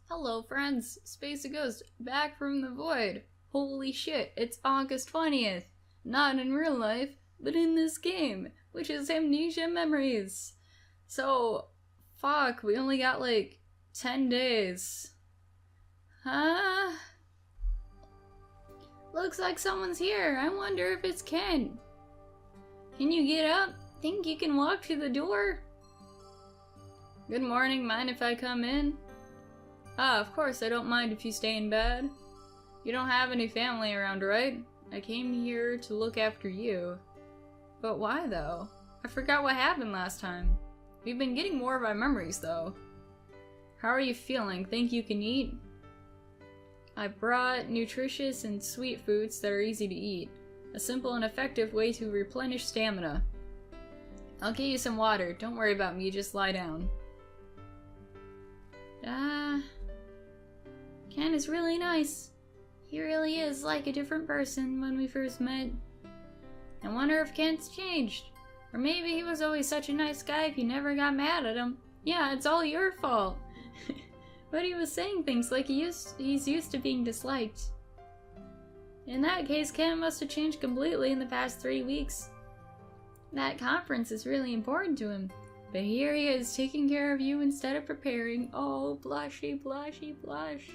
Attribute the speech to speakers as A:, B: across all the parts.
A: Hello friends, Spacey Ghost, back from the void. Holy shit, it's August 20th. Not in real life, but in this game, which is Amnesia Memories. So, fuck, we only got like 10 days. Huh? Looks like someone's here. I wonder if it's Ken. Can you get up? Think you can walk to the door? Good morning, mind if I come in? Ah, of course, I don't mind if you stay in bed. You don't have any family around, right? I came here to look after you. But why, though? I forgot what happened last time. We've been getting more of our memories, though. How are you feeling? Think you can eat? I brought nutritious and sweet foods that are easy to eat. A simple and effective way to replenish stamina. I'll get you some water. Don't worry about me, just lie down. Ken is really nice. He really is like a different person when we first met. I wonder if Ken's changed. Or maybe he was always such a nice guy if you never got mad at him. Yeah, it's all your fault. But he was saying things like he's used to being disliked. In that case, Ken must have changed completely in the past 3 weeks. That conference is really important to him. But here he is, taking care of you instead of preparing. Oh, blushy, blushy, blush.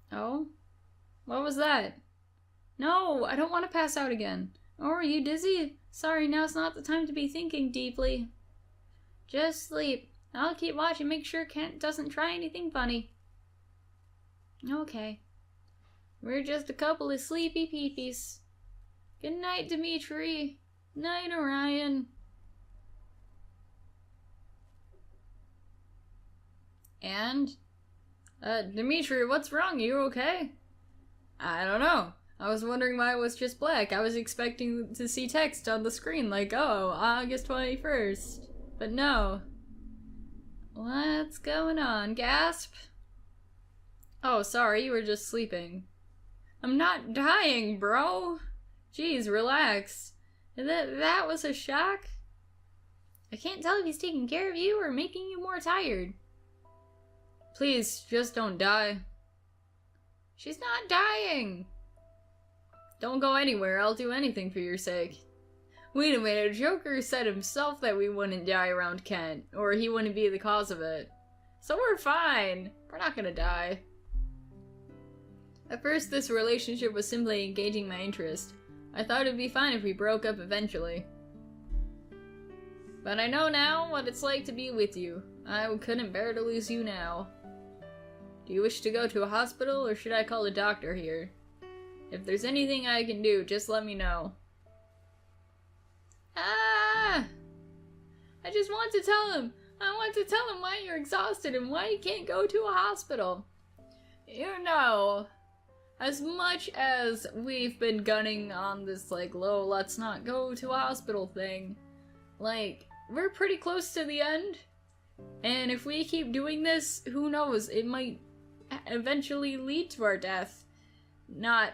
A: Oh? What was that? No, I don't want to pass out again. Oh, are you dizzy? Sorry, now's not the time to be thinking deeply. Just sleep. I'll keep watching, make sure Kent doesn't try anything funny. Okay. We're just a couple of sleepy peepees. Good night, Dimitri. Night, Orion. And? Dimitri, what's wrong? You okay? I don't know. I was wondering why it was just black. I was expecting to see text on the screen like, oh, August 21st. But no. What's going on? Gasp? Oh, sorry, you were just sleeping. I'm not dying, bro. Jeez, relax. That was a shock? I can't tell if he's taking care of you or making you more tired. Please, just don't die. She's not dying! Don't go anywhere, I'll do anything for your sake. Wait a minute, Joker said himself that we wouldn't die around Kent, or he wouldn't be the cause of it. So we're fine. We're not gonna die. At first, this relationship was simply engaging my interest. I thought it'd be fine if we broke up eventually. But I know now what it's like to be with you. I couldn't bear to lose you now. Do you wish to go to a hospital, or should I call a doctor here? If there's anything I can do, just let me know. Ah! I just want to tell him. I want to tell him why you're exhausted and why you can't go to a hospital. You know, as much as we've been gunning on this, like, low, let's not go to a hospital thing, like, we're pretty close to the end. And if we keep doing this, who knows, it might eventually lead to our death. Not,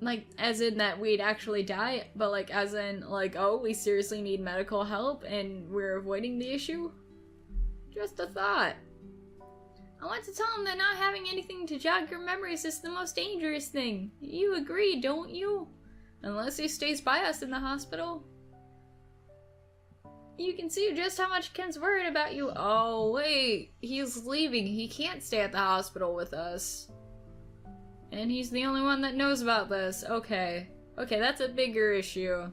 A: like, as in that we'd actually die, but, like, as in, like, oh, we seriously need medical help and we're avoiding the issue? Just a thought. I want to tell him that not having anything to jog your memories is the most dangerous thing. You agree, don't you? Unless he stays by us in the hospital. You can see just how much Ken's worried about you. Oh, wait. He's leaving. He can't stay at the hospital with us. And he's the only one that knows about this. Okay. Okay, that's a bigger issue.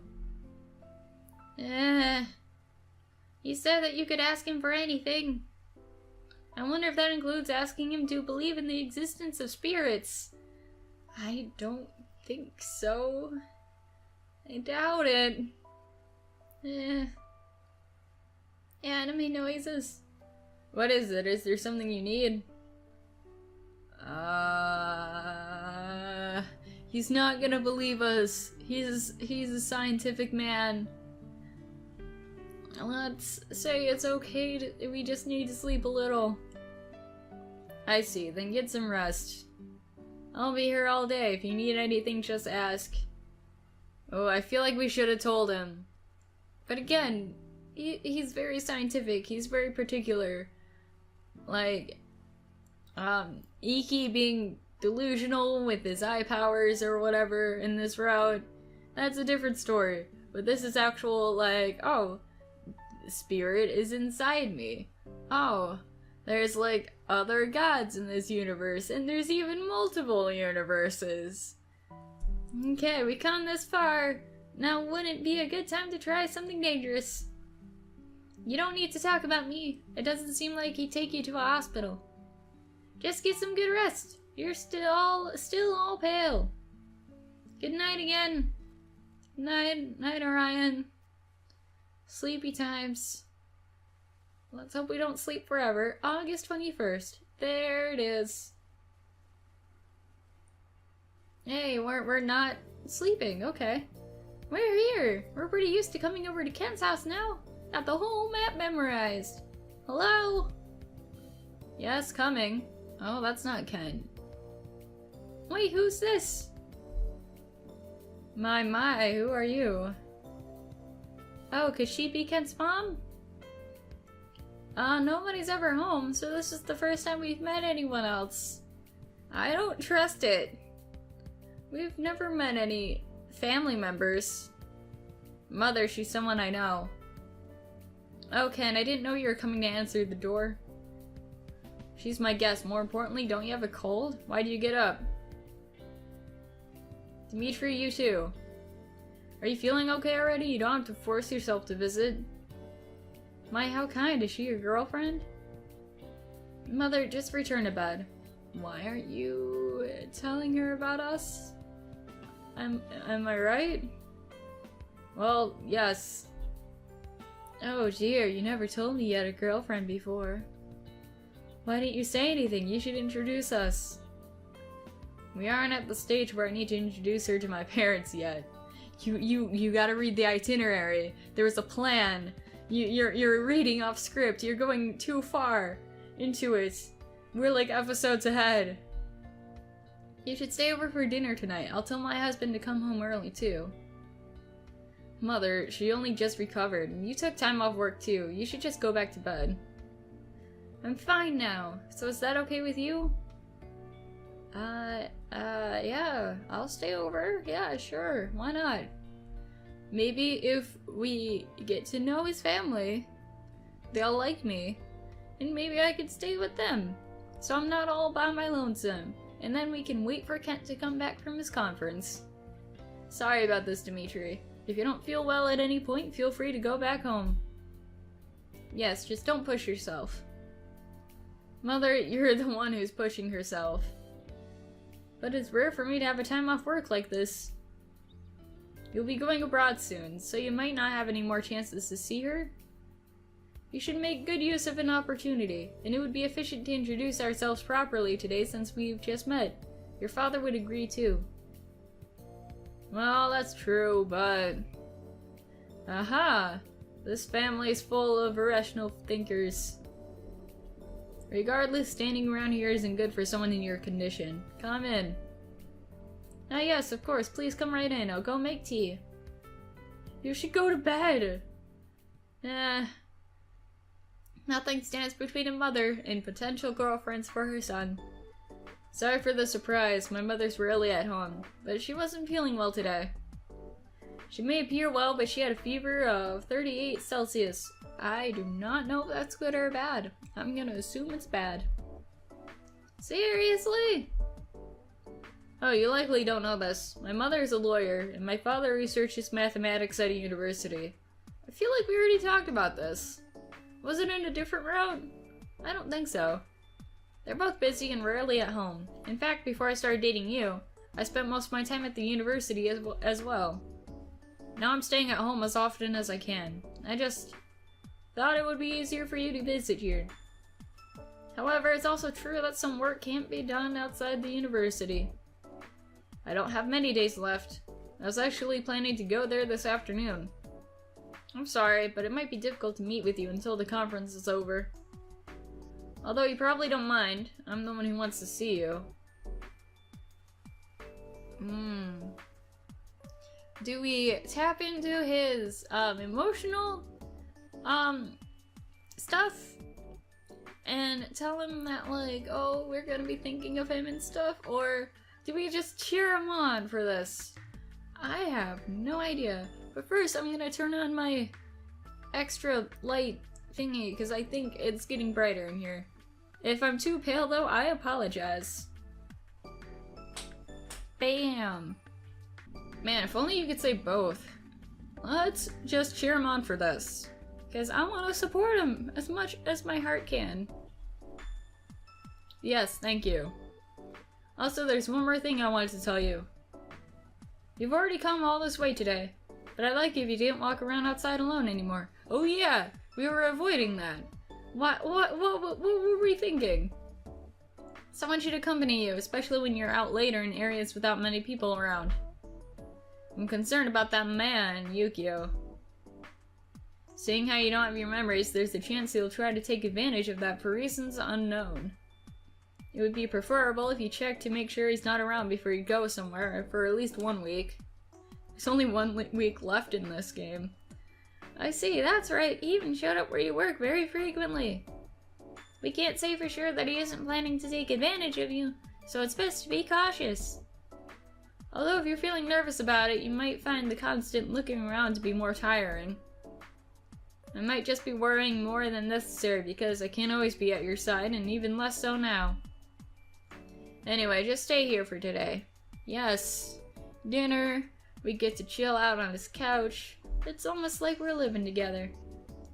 A: He said that you could ask him for anything. I wonder if that includes asking him to believe in the existence of spirits. I don't think so. I doubt it. Anime noises. What is it? Is there something you need? He's not gonna believe us. He's a scientific man. Let's say it's okay we just need to sleep a little. I see, then get some rest. I'll be here all day. If you need anything, just ask. Oh, I feel like we should have told him. But again, he's very scientific. He's very particular. Like, Iki being delusional with his eye powers or whatever in this route, that's a different story. But this is actual, like, oh, the spirit is inside me. Oh, there's, like, other gods in this universe, and there's even multiple universes. Okay, we come this far. Now wouldn't it be a good time to try something dangerous? You don't need to talk about me. It doesn't seem like he'd take you to a hospital. Just get some good rest. You're still all pale. Good night again. Night, Orion. Sleepy times. Let's hope we don't sleep forever. August 21st. There it is. Hey, we're not sleeping. Okay. We're here. We're pretty used to coming over to Kent's house now. Got the whole map memorized. Hello? Yes, coming. Oh, that's not Kent. Wait, who's this? My, who are you? Oh, could she be Kent's mom? Nobody's ever home, so this is the first time we've met anyone else. I don't trust it. We've never met any family members. Mother, she's someone I know. Oh, Ken, I didn't know you were coming to answer the door. She's my guest. More importantly, don't you have a cold? Why'd you get up? Dimitri, you too. Are you feeling okay already? You don't have to force yourself to visit. My, how kind. Is she your girlfriend? Mother, just return to bed. Why aren't you telling her about us? Am I right? Well, yes. Oh dear, you never told me you had a girlfriend before. Why didn't you say anything? You should introduce us. We aren't at the stage where I need to introduce her to my parents yet. You gotta read the itinerary. There was a plan. You're reading off script. You're going too far into it. We're like episodes ahead. You should stay over for dinner tonight. I'll tell my husband to come home early too. Mother, she only just recovered. You took time off work too. You should just go back to bed. I'm fine now. So is that okay with you? Yeah. I'll stay over. Yeah, sure. Why not? Maybe if we get to know his family, they'll like me. And maybe I could stay with them. So I'm not all by my lonesome. And then we can wait for Kent to come back from his conference. Sorry about this, Dimitri. If you don't feel well at any point, feel free to go back home. Yes, just don't push yourself. Mother, you're the one who's pushing herself. But it's rare for me to have a time off work like this. You'll be going abroad soon, so you might not have any more chances to see her. You should make good use of an opportunity, and it would be efficient to introduce ourselves properly today since we've just met. Your father would agree too. Well, that's true, but... Aha! This family's full of irrational thinkers. Regardless, standing around here isn't good for someone in your condition. Come in. Ah yes, of course, please come right in. I'll go make tea. You should go to bed. Nothing stands between a mother and potential girlfriends for her son. Sorry for the surprise, my mother's rarely at home, but she wasn't feeling well today. She may appear well, but she had a fever of 38 Celsius. I do not know if that's good or bad. I'm gonna assume it's bad. Seriously? Oh, you likely don't know this. My mother is a lawyer, and my father researches mathematics at a university. I feel like we already talked about this. Was it in a different route? I don't think so. They're both busy and rarely at home. In fact, before I started dating you, I spent most of my time at the university as well. Now I'm staying at home as often as I can. I just thought it would be easier for you to visit here. However, it's also true that some work can't be done outside the university. I don't have many days left. I was actually planning to go there this afternoon. I'm sorry, but it might be difficult to meet with you until the conference is over. Although you probably don't mind, I'm the one who wants to see you. Do we tap into his emotional stuff. And tell him that, like, oh, we're gonna be thinking of him and stuff? Or do we just cheer him on for this? I have no idea. But first, I'm gonna turn on my extra light thingy, because I think it's getting brighter in here. If I'm too pale, though, I apologize. Bam! Man, if only you could say both. Let's just cheer him on for this. Because I want to support him as much as my heart can. Yes, thank you. Also, there's one more thing I wanted to tell you. You've already come all this way today, but I'd like it if you didn't walk around outside alone anymore. Oh yeah, we were avoiding that. What were we thinking? Someone should accompany you, especially when you're out later in areas without many people around. I'm concerned about that man, Yukio. Seeing how you don't have your memories, there's a chance he'll try to take advantage of that for reasons unknown. It would be preferable if you check to make sure he's not around before you go somewhere for at least 1 week. There's only 1 week left in this game. I see, that's right, he even showed up where you work very frequently. We can't say for sure that he isn't planning to take advantage of you, so it's best to be cautious. Although if you're feeling nervous about it, you might find the constant looking around to be more tiring. I might just be worrying more than necessary because I can't always be at your side, and even less so now. Anyway, just stay here for today. Yes, dinner, we get to chill out on his couch. It's almost like we're living together.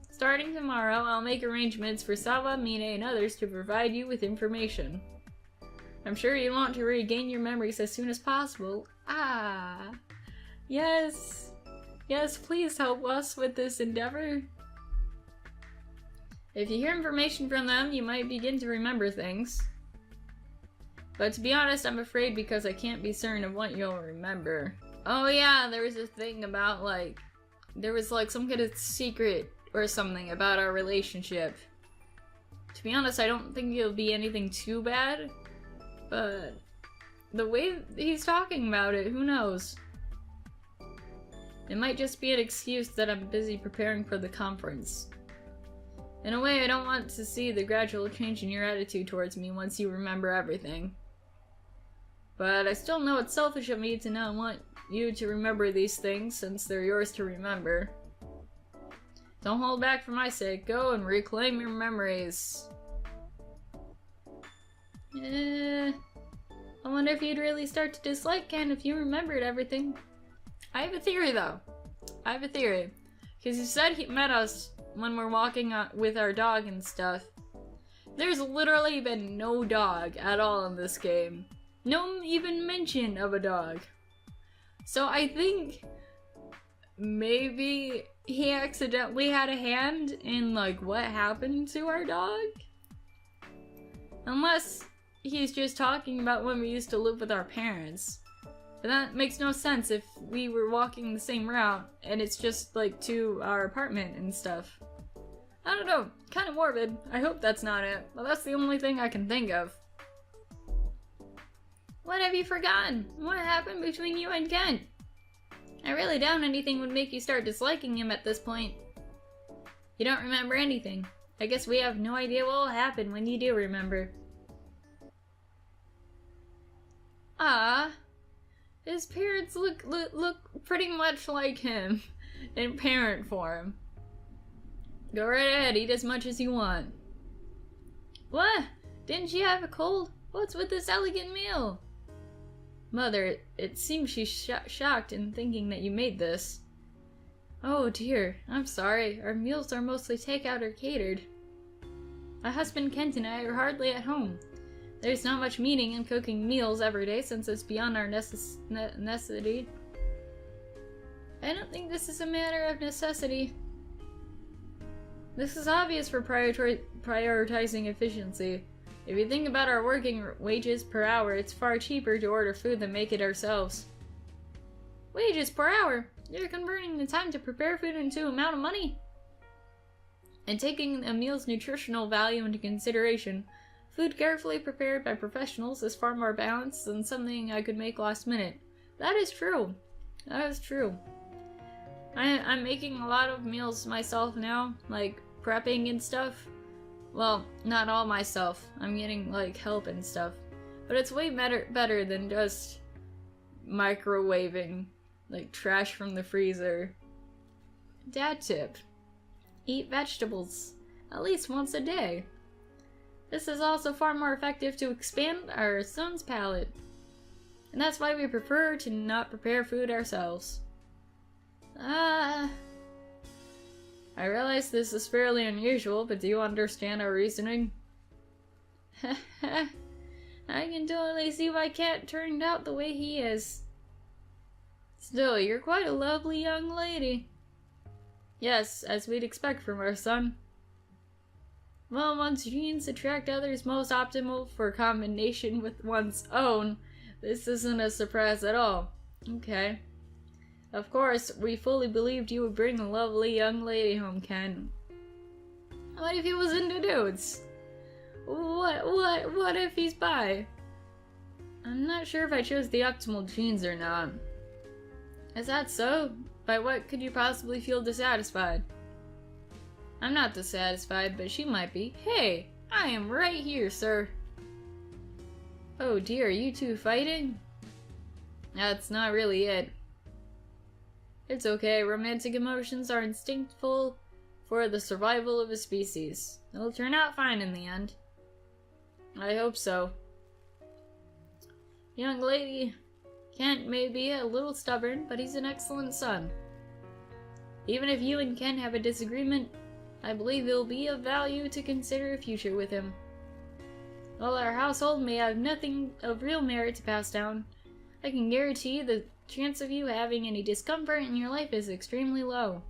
A: Starting tomorrow, I'll make arrangements for Sawa, Mine, and others to provide you with information. I'm sure you want to regain your memories as soon as possible. Ah, yes. Yes, please help us with this endeavor. If you hear information from them, you might begin to remember things. But to be honest, I'm afraid because I can't be certain of what you'll remember. Oh yeah, there was a thing about like, there was like some kind of secret or something about our relationship. To be honest, I don't think it'll be anything too bad, but the way he's talking about it, who knows? It might just be an excuse that I'm busy preparing for the conference. In a way, I don't want to see the gradual change in your attitude towards me once you remember everything. But I still know it's selfish of me to not want you to remember these things since they're yours to remember. Don't hold back for my sake. Go and reclaim your memories. I wonder if you'd really start to dislike Ken if you remembered everything. I have a theory though. I have a theory. Because he said he met us when we're walking with our dog and stuff. There's literally been no dog at all in this game. No even mention of a dog. So I think maybe he accidentally had a hand in like what happened to our dog? Unless he's just talking about when we used to live with our parents. But that makes no sense if we were walking the same route and it's just like to our apartment and stuff. I don't know, kind of morbid. I hope that's not it, but that's the only thing I can think of. What have you forgotten? What happened between you and Kent? I really doubt anything would make you start disliking him at this point. You don't remember anything. I guess we have no idea what will happen when you do remember. Ah, his parents look pretty much like him in parent form. Go right ahead, eat as much as you want. What? Didn't you have a cold? What's with this elegant meal? Mother, it seems she's shocked in thinking that you made this. Oh dear, I'm sorry. Our meals are mostly takeout or catered. My husband Kent and I are hardly at home. There's not much meaning in cooking meals every day since it's beyond our necessity. I don't think this is a matter of necessity. This is obvious for prioritizing efficiency. If you think about our working wages per hour, it's far cheaper to order food than make it ourselves. Wages per hour? You're converting the time to prepare food into amount of money. And taking a meal's nutritional value into consideration, food carefully prepared by professionals is far more balanced than something I could make last minute. That is true. That is true. I'm making a lot of meals myself now, like prepping and stuff. Well, not all myself. I'm getting like help and stuff. But it's way better than just microwaving like trash from the freezer. Dad tip: eat vegetables at least once a day. This is also far more effective to expand our son's palate. And that's why we prefer to not prepare food ourselves. I realize this is fairly unusual, but do you understand our reasoning? I can totally see why Cat turned out the way he is. Still, you're quite a lovely young lady. Yes, as we'd expect from our son. Well, one's genes attract others most optimal for combination with one's own. This isn't a surprise at all. Okay. Of course, we fully believed you would bring a lovely young lady home, Ken. What if he was into dudes? What if he's bi? I'm not sure if I chose the optimal genes or not. Is that so? By what could you possibly feel dissatisfied? I'm not dissatisfied, but she might be. Hey, I am right here, sir. Oh dear, you two fighting? That's not really it. It's okay, romantic emotions are instinctful for the survival of a species. It'll turn out fine in the end. I hope so. Young lady, Kent may be a little stubborn, but he's an excellent son. Even if you and Ken have a disagreement, I believe it'll be of value to consider a future with him. While our household may have nothing of real merit to pass down, I can guarantee the chance of you having any discomfort in your life is extremely low.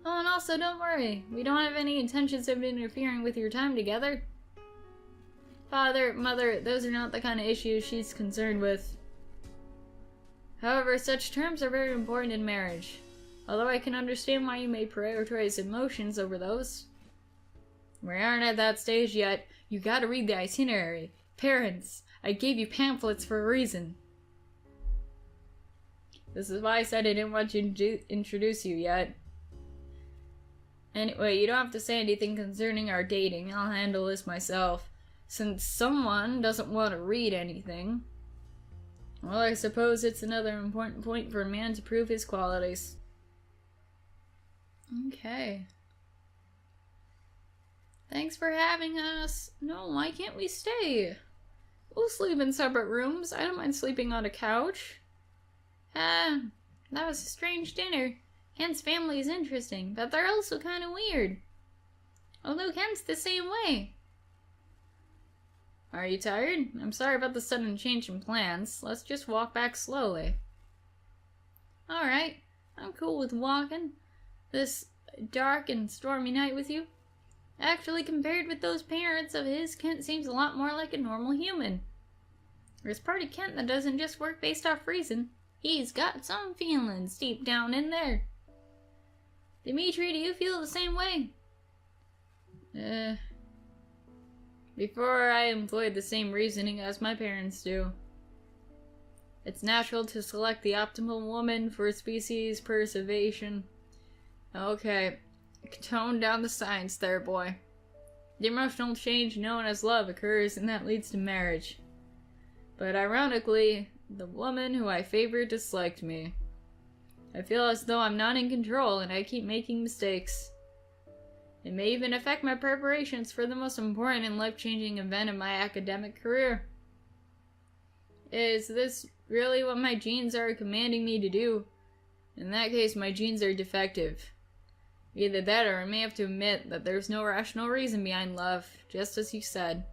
A: Oh, and also don't worry, we don't have any intentions of interfering with your time together. Father, mother, those are not the kind of issues she's concerned with. However, such terms are very important in marriage. Although I can understand why you may prioritize emotions over those. We aren't at that stage yet. You gotta read the itinerary. Parents, I gave you pamphlets for a reason. This is why I said I didn't want to introduce you yet. Anyway, you don't have to say anything concerning our dating. I'll handle this myself. Since someone doesn't want to read anything, well, I suppose it's another important point for a man to prove his qualities. Okay. Thanks for having us. No, why can't we stay? We'll sleep in separate rooms. I don't mind sleeping on a couch. That was a strange dinner. Ken's family is interesting, but they're also kind of weird. Although Ken's the same way. Are you tired? I'm sorry about the sudden change in plans. Let's just walk back slowly. Alright, I'm cool with walking this dark and stormy night with you. Actually, compared with those parents of his, Kent seems a lot more like a normal human. There's part of Kent that doesn't just work based off reason. He's got some feelings deep down in there. Dimitri, do you feel the same way? Before I employed the same reasoning as my parents do. It's natural to select the optimal woman for species preservation. Okay, tone down the science there, boy. The emotional change known as love occurs, and that leads to marriage. But ironically, the woman who I favored disliked me. I feel as though I'm not in control, and I keep making mistakes. It may even affect my preparations for the most important and life-changing event in my academic career. Is this really what my genes are commanding me to do? In that case, my genes are defective. Either that, or I may have to admit that there's no rational reason behind love, just as you said.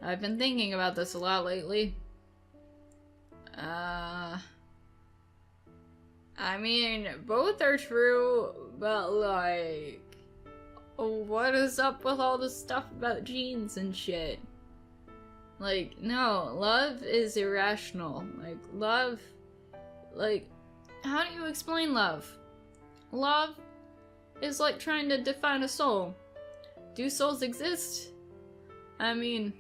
A: I've been thinking about this a lot lately. I mean, both are true, but like, what is up with all this stuff about genes and shit? Like, no, love is irrational. Like, love, like, how do you explain love? Love is like trying to define a soul. Do souls exist? I mean,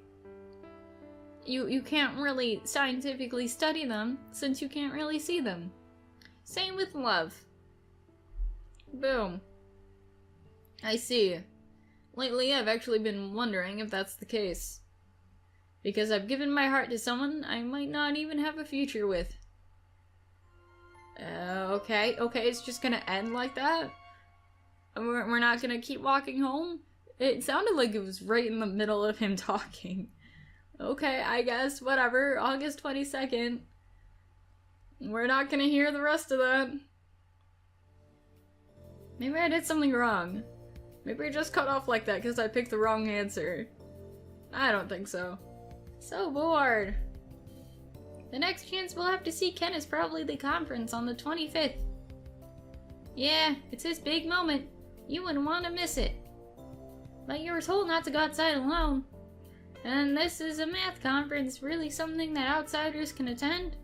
A: you can't really scientifically study them since you can't really see them. Same with love. Boom. I see. Lately, I've actually been wondering if that's the case. Because I've given my heart to someone I might not even have a future with. Okay, it's just gonna end like that? We're not gonna keep walking home? It sounded like it was right in the middle of him talking. Okay, I guess, whatever. August 22nd. We're not gonna hear the rest of that. Maybe I did something wrong. Maybe I just cut off like that because I picked the wrong answer. I don't think so. So bored. The next chance we'll have to see Ken is probably the conference on the 25th. Yeah, it's his big moment. You wouldn't want to miss it. But you were told not to go outside alone. And this is a math conference, really something that outsiders can attend?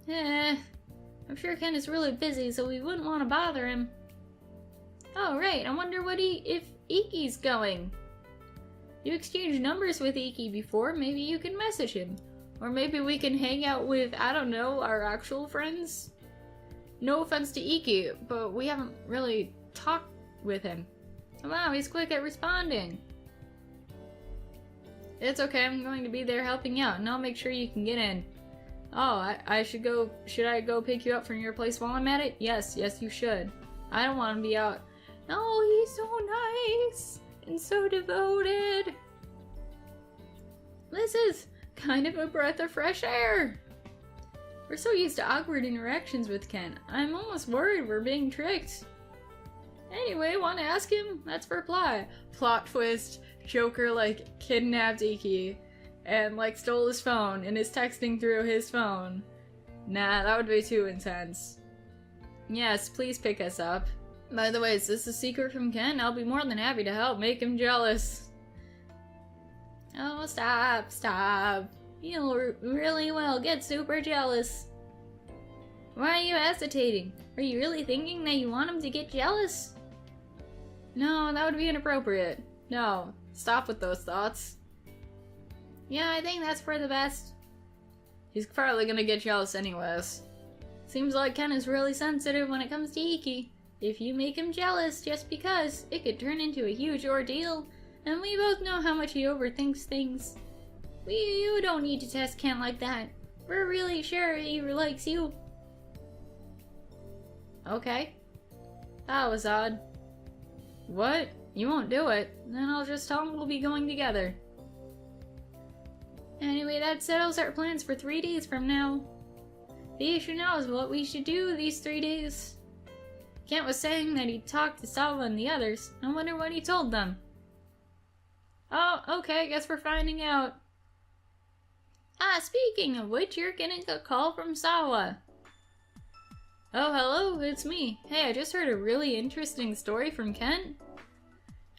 A: I'm sure Ken is really busy, so we wouldn't want to bother him. Oh, right, I wonder if Iki's going. You exchanged numbers with Iki before, maybe you can message him. Or maybe we can hang out with, I don't know, our actual friends? No offense to Iki, but we haven't really talked with him. Wow, he's quick at responding. It's okay, I'm going to be there helping out, and I'll make sure you can get in. Oh, should I go pick you up from your place while I'm at it? Yes, you should. I don't want to be out. Oh, he's so nice and so devoted. This is kind of a breath of fresh air. We're so used to awkward interactions with Ken. I'm almost worried we're being tricked. Anyway, want to ask him? Let's reply. Plot twist. Joker, kidnapped Iki and, stole his phone and is texting through his phone. Nah, that would be too intense. Yes, please pick us up. By the way, is this a secret from Ken? I'll be more than happy to help make him jealous. Oh, stop. You really will get super jealous. Why are you hesitating? Are you really thinking that you want him to get jealous? No, that would be inappropriate. No, stop with those thoughts. Yeah, I think that's for the best. He's probably gonna get jealous anyways. Seems like Ken is really sensitive when it comes to Iki. If you make him jealous just because, it could turn into a huge ordeal, and we both know how much he overthinks things. You don't need to test Ken like that. We're really sure he likes you. Okay. That was odd. What? You won't do it? Then I'll just tell him we'll be going together. Anyway, that settles our plans for 3 days from now. The issue now is what we should do these 3 days. Kent was saying that he talked to Salva and the others. I wonder what he told them. Oh, okay, guess we're finding out. Speaking of which, you're getting a call from Salva. Oh, hello, it's me. Hey, I just heard a really interesting story from Kent.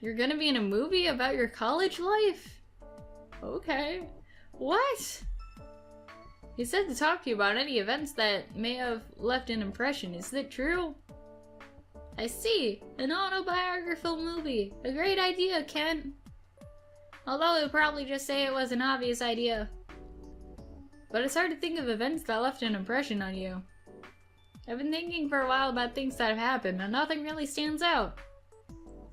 A: You're gonna be in a movie about your college life? Okay. What? He said to talk to you about any events that may have left an impression. Is that true? I see. An autobiographical movie. A great idea, Kent. Although he'll probably just say it was an obvious idea. But it's hard to think of events that left an impression on you. I've been thinking for a while about things that have happened, and nothing really stands out.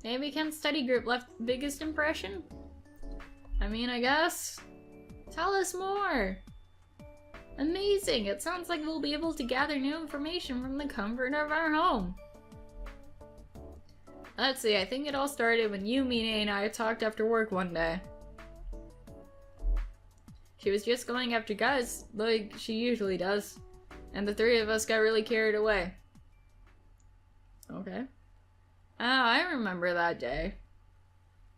A: Maybe Kent's study group left the biggest impression? I mean, I guess. Tell us more. Amazing! It sounds like we'll be able to gather new information from the comfort of our home. Let's see, I think it all started when you, Mina, and I talked after work one day. She was just going after guys, like she usually does, and the three of us got really carried away. Okay. Oh, I remember that day.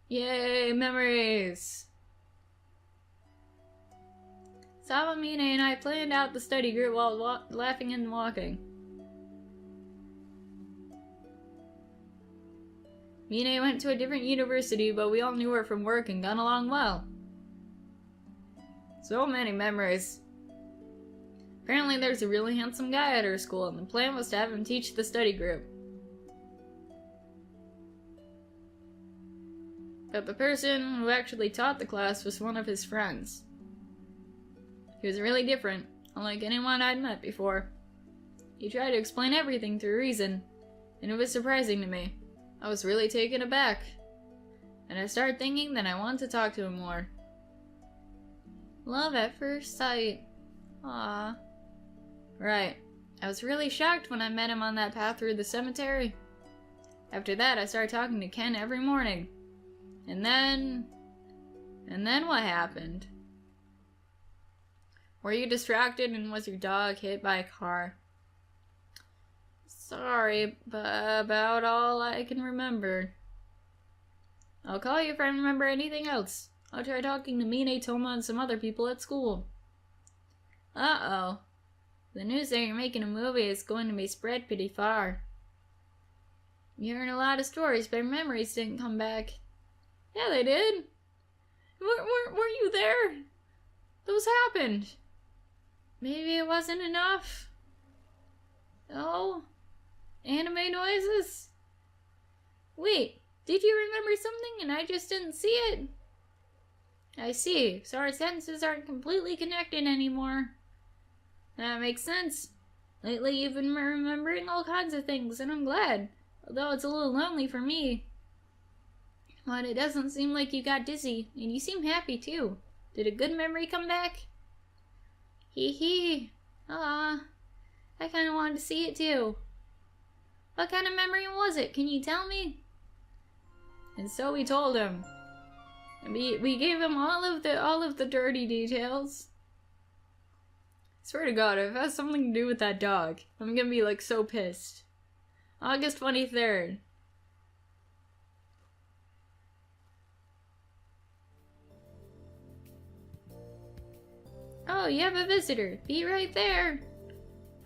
A: Yay, memories! Salva, Mina, and I planned out the study group while laughing and walking. Mina went to a different university, but we all knew her from work and got along well. So many memories. Apparently there's a really handsome guy at her school, and the plan was to have him teach the study group. But the person who actually taught the class was one of his friends. He was really different, unlike anyone I'd met before. He tried to explain everything through reason, and it was surprising to me. I was really taken aback, and I started thinking that I wanted to talk to him more. Love at first sight. Aww. Right. I was really shocked when I met him on that path through the cemetery. After that, I started talking to Ken every morning. And then what happened? Were you distracted and was your dog hit by a car? Sorry, but about all I can remember. I'll call you if I remember anything else. I'll try talking to Mine, Toma, and some other people at school. Uh-oh. The news that you're making a movie is going to be spread pretty far. You heard a lot of stories, but memories didn't come back. Yeah, they did. Were you there? Those happened. Maybe it wasn't enough. Oh? Anime noises? Wait, did you remember something and I just didn't see it? I see, so our sentences aren't completely connected anymore. That makes sense. Lately you've been remembering all kinds of things, and I'm glad. Although it's a little lonely for me. But it doesn't seem like you got dizzy, and you seem happy too. Did a good memory come back? Hee hee. Ah, I kinda wanted to see it too. What kind of memory was it? Can you tell me? And so we told him. And we gave him all of the dirty details. Swear to God, if it has something to do with that dog, I'm gonna be like so pissed. August 23rd. Oh, you have a visitor. Be right there.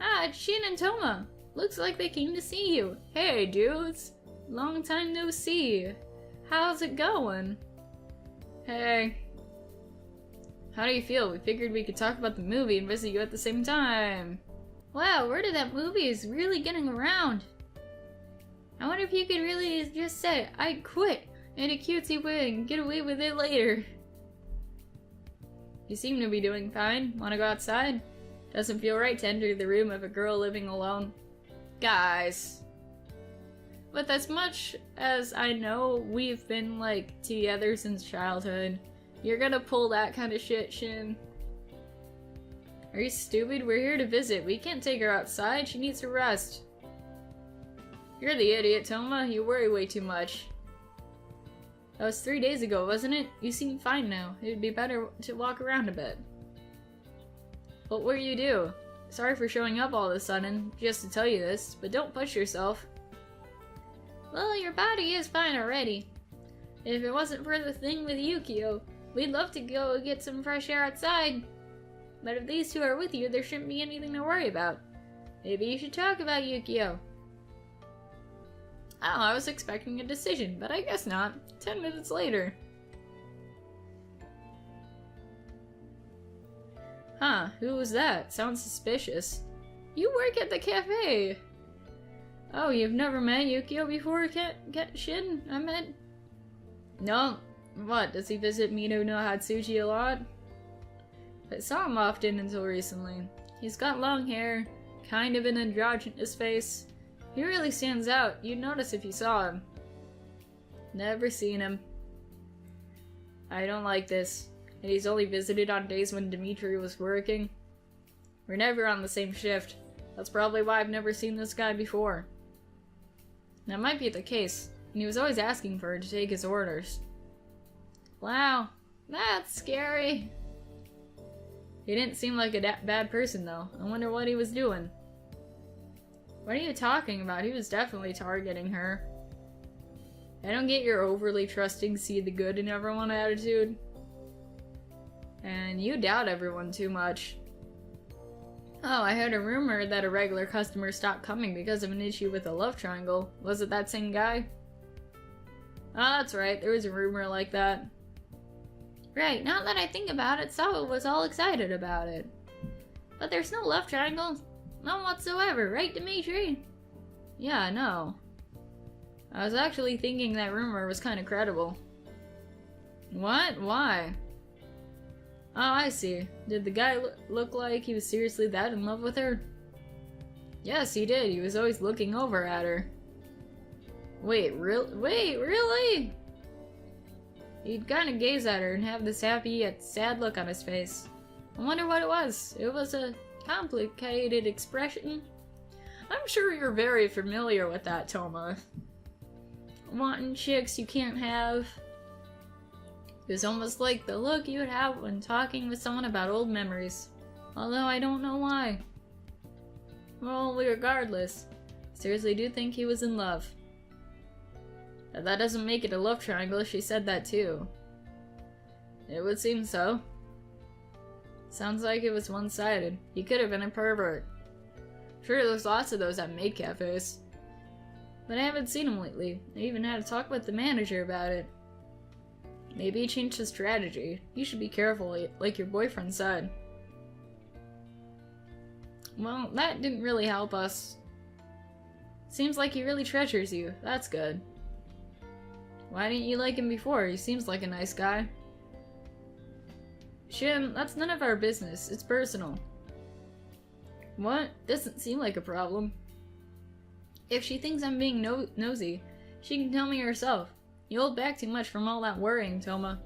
A: Ah, it's Shin and Toma. Looks like they came to see you. Hey, dudes. Long time no see. How's it going? Hey. How do you feel? We figured we could talk about the movie and visit you at the same time. Wow, word of that movie is really getting around. I wonder if you could really just say, I quit, in a cutesy way and get away with it later. You seem to be doing fine. Wanna go outside? Doesn't feel right to enter the room of a girl living alone. Guys. With as much as I know we've been, like, together since childhood, you're gonna pull that kind of shit, Shin. Are you stupid? We're here to visit. We can't take her outside. She needs to rest. You're the idiot, Toma. You worry way too much. That was 3 days ago, wasn't it? You seem fine now. It'd be better to walk around a bit. What will you do? Sorry for showing up all of a sudden, just to tell you this, but don't push yourself. Well, your body is fine already. If it wasn't for the thing with Yukio, we'd love to go get some fresh air outside. But if these two are with you, there shouldn't be anything to worry about. Maybe you should talk about Yukio. Oh, I was expecting a decision, but I guess not. 10 minutes later. Huh, who was that? Sounds suspicious. You work at the cafe! Oh, you've never met Yukio before, Shin? I meant... No. What, does he visit Mino no Hatsuji a lot? I saw him often until recently. He's got long hair, kind of an androgynous face. He really stands out. You'd notice if you saw him. Never seen him. I don't like this. And he's only visited on days when Dimitri was working. We're never on the same shift. That's probably why I've never seen this guy before. That might be the case, and he was always asking for her to take his orders. Wow, that's scary. He didn't seem like a bad person though. I wonder what he was doing. What are you talking about? He was definitely targeting her. I don't get your overly trusting see the good in everyone attitude. And you doubt everyone too much. Oh, I heard a rumor that a regular customer stopped coming because of an issue with a love triangle. Was it that same guy? Oh, that's right. There was a rumor like that. Right, now that I think about it, Sawa was all excited about it. But there's no love triangle. None whatsoever, right, Dimitri? Yeah, I know. I was actually thinking that rumor was kind of credible. What? Why? Oh, I see. Did the guy look like he was seriously that in love with her? Yes, he did. He was always looking over at her. Wait, really? He'd kind of gaze at her and have this happy yet sad look on his face. I wonder what it was. It was a complicated expression. I'm sure you're very familiar with that, Toma. Wanting chicks you can't have. It was almost like the look you would have when talking with someone about old memories. Although I don't know why. Well, regardless, I seriously do think he was in love. But that doesn't make it a love triangle, she said that too. It would seem so. Sounds like it was one-sided. He could have been a pervert. Sure, there's lots of those at maid cafes. But I haven't seen him lately. I even had a talk with the manager about it. Maybe he changed his strategy. You should be careful, like your boyfriend said. Well, that didn't really help us. Seems like he really treasures you. That's good. Why didn't you like him before? He seems like a nice guy. Shin, that's none of our business. It's personal. What? Doesn't seem like a problem. If she thinks I'm being nosy, she can tell me herself. You hold back too much from all that worrying, Toma.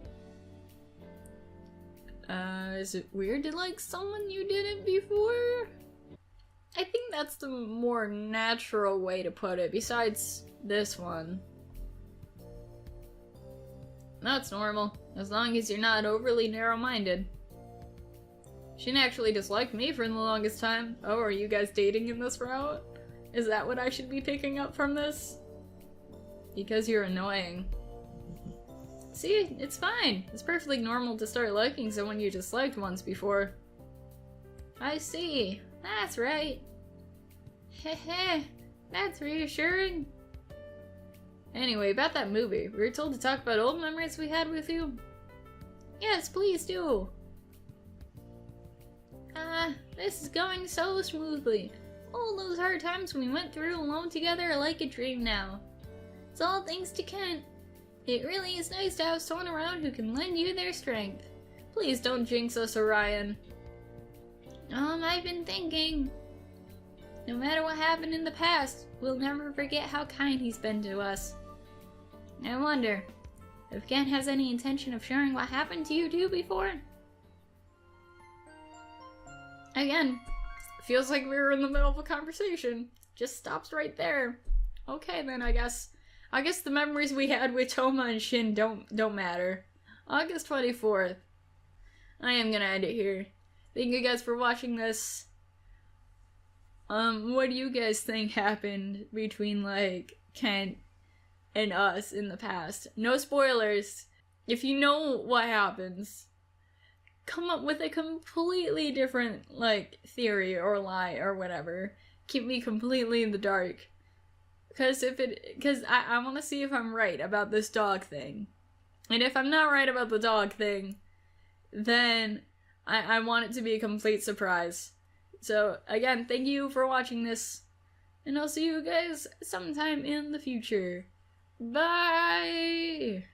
A: Is it weird to like someone you didn't before? I think that's the more natural way to put it, besides this one. That's normal, as long as you're not overly narrow-minded. She didn't actually dislike me for the longest time. Oh, are you guys dating in this route? Is that what I should be picking up from this? Because you're annoying. See, it's fine. It's perfectly normal to start liking someone you disliked once before. I see. That's right. Heh, that's reassuring. Anyway, about that movie. We were told to talk about old memories we had with you. Yes, please do. This is going so smoothly. All those hard times we went through alone together are like a dream now. It's all thanks to Kent. It really is nice to have someone around who can lend you their strength. Please don't jinx us, Orion. I've been thinking. No matter what happened in the past, we'll never forget how kind he's been to us. I wonder if Kent has any intention of sharing what happened to you two before? Again, feels like we were in the middle of a conversation. Just stops right there. Okay then, I guess the memories we had with Toma and Shin don't matter. August 24th. I am gonna end it here. Thank you guys for watching this. What do you guys think happened between, like, Kent and us in the past? No spoilers. If you know what happens, come up with a completely different, like, theory or lie or whatever. Keep me completely in the dark. Because I want to see if I'm right about this dog thing. And if I'm not right about the dog thing, then I want it to be a complete surprise. So, again, thank you for watching this, and I'll see you guys sometime in the future. Bye!